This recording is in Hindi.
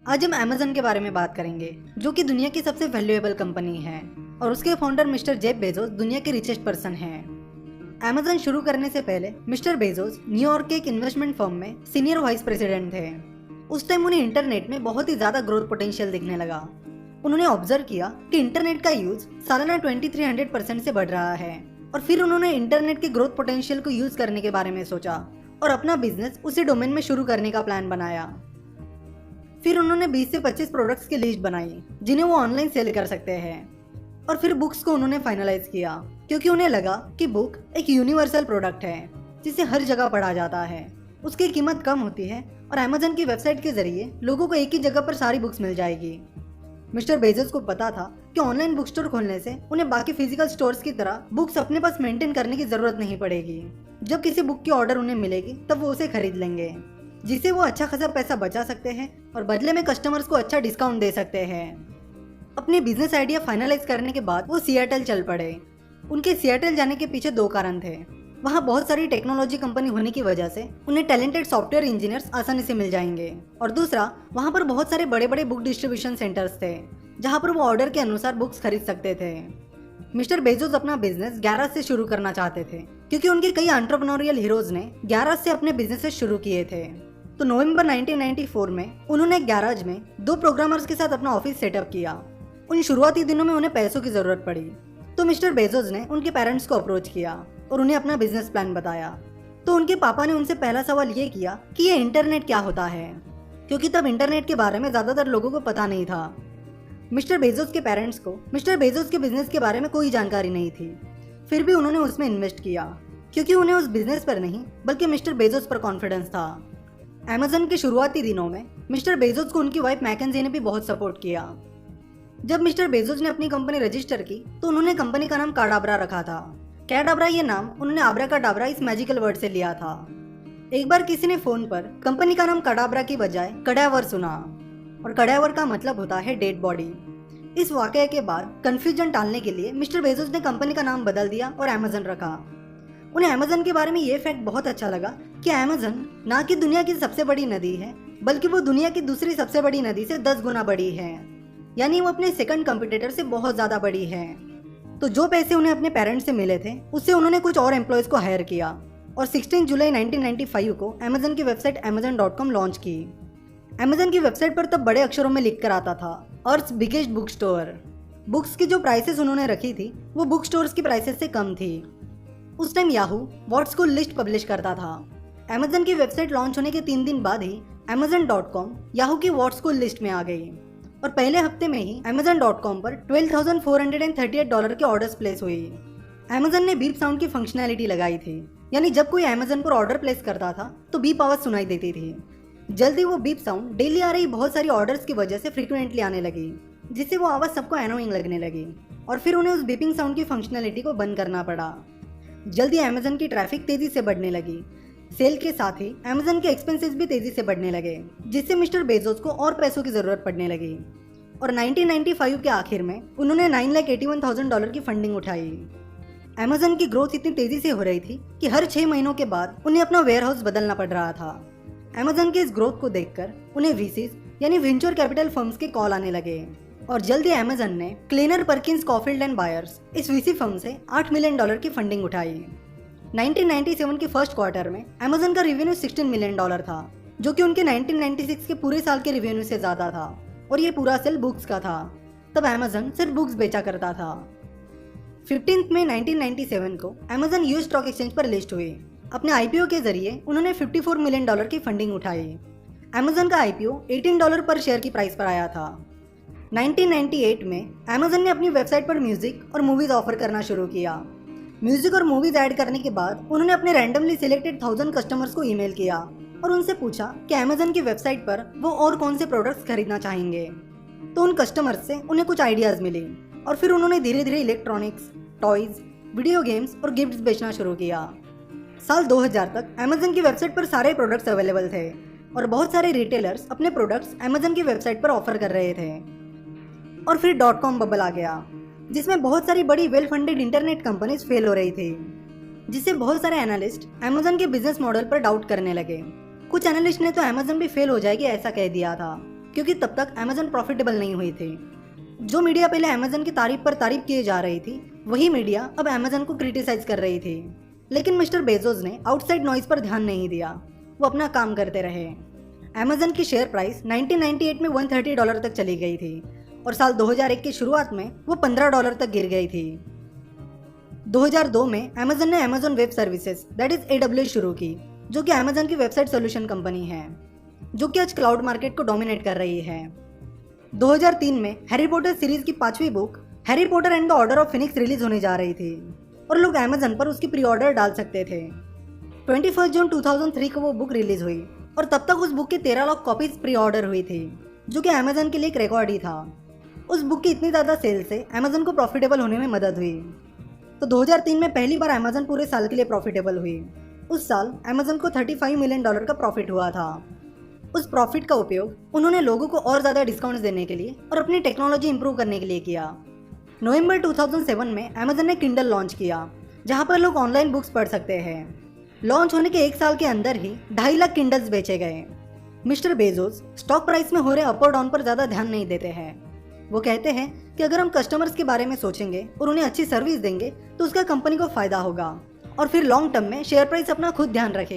आज हम अमेज़न के बारे में बात करेंगे, जो कि दुनिया की सबसे वैल्यूएबल कंपनी है और उसके फाउंडर मिस्टर जेफ बेजोस दुनिया के रिचेस्ट पर्सन हैं। अमेज़न शुरू करने से पहले मिस्टर बेजोस न्यूयॉर्क के एक इन्वेस्टमेंट फर्म में सीनियर वाइस प्रेसिडेंट थे। उस टाइम उन्हें इंटरनेट में बहुत ही ज़्यादा ग्रोथ पोटेंशियल दिखने लगा। उन्होंने ऑब्जर्व किया कि इंटरनेट का यूज सालाना 2300% से बढ़ रहा है और फिर उन्होंने इंटरनेट के ग्रोथ पोटेंशियल को यूज करने के बारे में सोचा और अपना बिजनेस उसी डोमेन में शुरू करने का प्लान बनाया। फिर उन्होंने 20 से 25 प्रोडक्ट्स की लिस्ट बनाई जिन्हें वो ऑनलाइन सेल कर सकते हैं और फिर बुक्स को उन्होंने फाइनलाइज किया, क्योंकि उन्हें लगा कि बुक एक यूनिवर्सल प्रोडक्ट है जिसे हर जगह पढ़ा जाता है, उसकी कीमत कम होती है और अमेज़न की वेबसाइट के जरिए लोगों को एक ही जगह पर सारी बुक्स मिल जाएगी। मिस्टर बेजोस को पता था कि ऑनलाइन बुक स्टोर खोलने से उन्हें बाकी फिजिकल स्टोर्स की तरह बुक्स अपने पास मेंटेन करने की जरूरत नहीं पड़ेगी। जब किसी बुक की ऑर्डर उन्हें मिलेगी तब वो उसे खरीद लेंगे, जिससे वो अच्छा खासा पैसा बचा सकते हैं और बदले में कस्टमर्स को अच्छा डिस्काउंट दे सकते हैं। अपने बिजनेस आइडिया फाइनलाइज करने के बाद वो सियाटल चल पड़े। उनके सियाटल जाने के पीछे दो कारण थे। वहाँ बहुत सारी टेक्नोलॉजी कंपनी होने की वजह से उन्हें टैलेंटेड सॉफ्टवेयर इंजीनियर्स आसानी से मिल जाएंगे, और दूसरा वहाँ पर बहुत सारे बड़े बड़े बुक डिस्ट्रीब्यूशन सेंटर्स थे जहाँ पर वो ऑर्डर के अनुसार बुक्स खरीद सकते थे। मिस्टर बेजोस अपना बिजनेस गैराज से शुरू करना चाहते थे, क्योंकि उनके कई एंटरप्रेन्योरियल हीरोज ने गैराज से अपने बिजनेसेस शुरू किए थे। तो नवंबर 1994 में उन्होंने गैराज में 2 प्रोग्रामर्स के साथ अपना ऑफिस सेटअप किया। उन शुरुआती दिनों में उन्हें पैसों की जरूरत पड़ी, तो मिस्टर बेजोस ने उनके पेरेंट्स को अप्रोच किया और उन्हें अपना बिजनेस प्लान बताया। तो उनके पापा ने उनसे पहला सवाल ये किया कि ये इंटरनेट क्या होता है, क्योंकि तब इंटरनेट के बारे में ज्यादातर लोगों को पता नहीं था। मिस्टर बेजोस के पेरेंट्स को मिस्टर बेजोस के बिजनेस के बारे में कोई जानकारी नहीं थी, फिर भी उन्होंने उसमें इन्वेस्ट किया, क्योंकि उन्हें उस बिजनेस पर नहीं बल्कि मिस्टर बेजोस पर कॉन्फिडेंस था। अमेज़न के शुरुआती दिनों में मिस्टर बेजोस को उनकी वाइफ मैकेंजी ने भी बहुत सपोर्ट किया। जब मिस्टर बेजोस ने अपनी कंपनी रजिस्टर की तो उन्होंने कंपनी का नाम काडाब्रा रखा था। कैडाब्रा ये नाम उन्होंने आब्राकाडाब्रा इस मैजिकल वर्ड से लिया था। एक बार किसी ने फोन पर कंपनी का नाम काडाब्रा की बजाय कडावर सुना, और कडावर का मतलब होता है डेड बॉडी। इस वाकये के बाद कंफ्यूजन टालने के लिए मिस्टर बेजोस ने कंपनी का नाम बदल दिया और अमेज़न रखा। उन्हें अमेज़न के बारे में ये फैक्ट बहुत अच्छा लगा कि अमेज़न ना कि दुनिया की सबसे बड़ी नदी है, बल्कि वो दुनिया की दूसरी सबसे बड़ी नदी से 10 गुना बड़ी है, यानी वो अपने सेकंड कंपटीटर से बहुत ज़्यादा बड़ी है। तो जो पैसे उन्हें अपने पेरेंट्स से मिले थे उससे उन्होंने कुछ और एम्प्लॉयज़ को हायर किया और 16 जुलाई 1995 को अमेज़न की वेबसाइट amazon.com लॉन्च की। अमेज़न की वेबसाइट पर तब बड़े अक्षरों में लिख कर आता था अर्थ बिगेस्ट बुक स्टोर। बुक्स की जो प्राइसेस उन्होंने रखी थी वो बुक स्टोर्स की प्राइसेस से कम थी। उस टाइम याहू व्हाट्स को लिस्ट पब्लिश करता था। अमेज़न की वेबसाइट लॉन्च होने के 3 दिन बाद ही amazon.com याहू की व्हाट्स को लिस्ट में आ गई और पहले हफ्ते में ही amazon.com पर $12,438 के ऑर्डर्स प्लेस हुई। अमेज़न ने बीप साउंड की फंक्शनैलिटी लगाई थी, यानी जब कोई अमेज़न पर ऑर्डर प्लेस करता था तो बीप आवाज सुनाई देती थी। जल्दी वो बीप साउंड डेली आ रही बहुत सारी ऑर्डर्स की वजह से फ्रिक्वेंटली आने लगी, जिससे वो आवाज सबको एनोइंग लगने लगी और फिर उन्हें उस बीपिंग साउंड की फंक्शनैलिटी को बंद करना पड़ा। जल्दी अमेज़न की ट्रैफिक तेजी से बढ़ने लगी। सेल के साथ ही अमेज़न के एक्सपेंसेस भी तेजी से बढ़ने लगे, जिससे मिस्टर बेजोस को और पैसों की जरूरत पड़ने लगी और 1995 के आखिर में उन्होंने $981,000 की फंडिंग उठाई। अमेज़न की ग्रोथ इतनी तेजी से हो रही थी कि हर 6 महीनों के बाद उन्हें अपना वेयरहाउस बदलना पड़ रहा था। अमेज़न के इस ग्रोथ को देखकर उन्हें वीसीज यानी वेंचर कैपिटल फर्म्स के कॉल आने लगे और जल्दी अमेज़न ने क्लेनर परकिंस कॉफील्ड एंड बायर्स इस वीसी फर्म से $8 मिलियन की फंडिंग उठाई। 1997 के फर्स्ट क्वार्टर में अमेज़न का रेवेन्यू $16 मिलियन था, जो कि उनके 1996 के पूरे साल के रेवेन्यू से ज्यादा था, और ये पूरा सेल बुक्स का था। तब अमेज़न सिर्फ बुक्स बेचा करता था। 15 मई 1997 को अमेज़न यूएस स्टॉक एक्सचेंज पर लिस्ट हुई। अपने आईपीओ के जरिए उन्होंने $54 मिलियन की फंडिंग उठाई। अमेज़न का आईपीओ $18 पर शेयर की प्राइस पर आया था। 1998 में अमेज़न ने अपनी वेबसाइट पर म्यूजिक और मूवीज ऑफर करना शुरू किया। म्यूजिक और मूवीज ऐड करने के बाद उन्होंने अपने रैंडमली सिलेक्टेड 1000 कस्टमर्स को ईमेल किया और उनसे पूछा कि अमेज़न की वेबसाइट पर वो और कौन से प्रोडक्ट्स खरीदना चाहेंगे। तो उन कस्टमर्स से उन्हें कुछ आइडियाज मिली और फिर उन्होंने धीरे धीरे इलेक्ट्रॉनिक्स, टॉयज, वीडियो गेम्स और गिफ्ट्स बेचना शुरू किया। साल 2000 तक अमेज़न की वेबसाइट पर सारे प्रोडक्ट्स अवेलेबल थे और बहुत सारे रिटेलर्स अपने प्रोडक्ट्स अमेज़न की वेबसाइट पर ऑफर कर रहे थे। और फिर .com बबल आ गया, जिसमें बहुत सारी बड़ी well funded internet companies fail हो रही थी, जिससे बहुत सारे एनालिस्ट अमेज़न के बिजनेस मॉडल पर डाउट करने लगे। कुछ एनालिस्ट ने तो अमेज़न भी फेल हो जाएगी ऐसा कह दिया था, क्योंकि तब तक अमेजन प्रॉफिटेबल नहीं हुई थी। जो मीडिया पहले अमेजन की तारीफ पर तारीफ किए जा रही थी, वही मीडिया अब अमेजन को क्रिटिसाइज कर रही थी। लेकिन मिस्टर बेजोस ने आउटसाइड नॉइज पर ध्यान नहीं दिया, वो अपना काम करते रहे। अमेजन की शेयर प्राइस 1998 में $130 तक चली गई थी और साल 2001 की शुरुआत में वो $15 तक गिर गई थी। 2002 में अमेजन ने Amazon web services that is AWS शुरू की, जो कि अमेजन की वेबसाइट सोल्यूशन कंपनी है, जो कि आज क्लाउड मार्केट को डोमिनेट कर रही है। 2003 में हैरी पॉटर सीरीज की 5वीं book Harry Potter and the Order of Phoenix release होने जा रही थी और लोग अमेजन पर उसकी प्री ऑर्डर डाल सकते थे। 21 जून 2003 को वो बुक रिलीज हुई और तब तक उस बुक की 13 लाख कॉपीज प्री ऑर्डर हुई थी, जो कि अमेजन के लिए एक रिकॉर्ड ही था। उस बुक की इतनी ज़्यादा सेल से अमेजन को प्रॉफिटेबल होने में मदद हुई। तो 2003 में पहली बार अमेजन पूरे साल के लिए प्रॉफिटेबल हुई। उस साल अमेजन को $35 मिलियन का प्रॉफिट हुआ था। उस प्रॉफिट का उपयोग उन्होंने लोगों को और ज़्यादा डिस्काउंट्स देने के लिए और अपनी टेक्नोलॉजी इंप्रूव करने के लिए किया। नवंबर 2007 में अमेजन ने किंडल लॉन्च किया, जहां पर लोग ऑनलाइन बुक्स पढ़ सकते हैं। लॉन्च होने के 1 साल के अंदर ही 2.5 लाख किंडल्स बेचे गए। मिस्टर बेजोस स्टॉक प्राइस में हो रहे अप और डाउन पर ज़्यादा ध्यान नहीं देते हैं। वो कहते हैं कि अगर हम कस्टमर्स के बारे में सोचेंगे और उन्हें अच्छी सर्विस देंगे तो उसका कंपनी को फायदा होगा और फिर लॉन्ग टर्म में शेयर प्राइस अपना खुद ध्यान रखेगा।